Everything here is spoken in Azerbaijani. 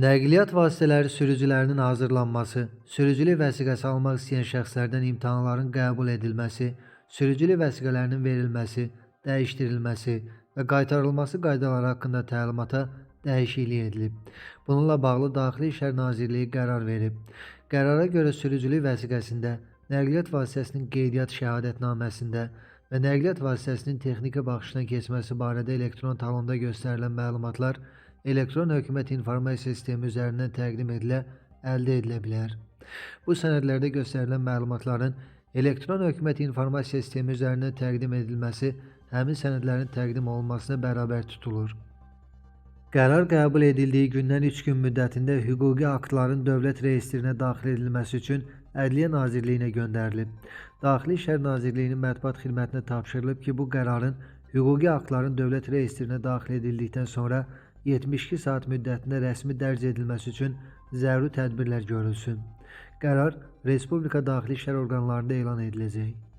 Nəqliyyat vasitələri sürücülərinin hazırlanması, sürücülük vəsiqəsi almaq istəyən şəxslərdən imtahanların qəbul edilməsi, sürücülük vəsiqələrinin verilməsi, dəyişdirilməsi və qaytarılması qaydaları haqqında təlimata dəyişiklik edilib. Bununla bağlı Daxili İşlər Nazirliyi qərar verib. Qərara görə sürücülük vəsiqəsində, nəqliyyat vasitəsinin qeydiyyat şəhadətnaməsində və nəqliyyat vasitəsinin texniki baxışdan keçməsi barədə elektron talonda göstərilən məlumatlar elektron hökumət informasiya sistemi üzərindən təqdim edilə, əldə edilə bilər. Bu sənədlərdə göstərilən məlumatların elektron hökumət informasiya sistemi üzərindən təqdim edilməsi həmin sənədlərin təqdim olunmasına bərabər tutulur. Qərar qəbul edildiyi gündən 3 gün müddətində hüquqi aktların dövlət reyestrinə daxil edilməsi üçün Ədliyyə Nazirliyinə göndərilib. Daxili İşlər Nazirliyinin mətbuat xidmətinə tapşırılıb ki, bu qərarın hüquqi aktların dövlət reyestrinə daxil edildikdən sonra 72 saat müddətində rəsmi dərc edilməsi üçün zəruri tədbirlər görülsün. Qərar Respublika Daxili İşlər orqanlarında elan ediləcək.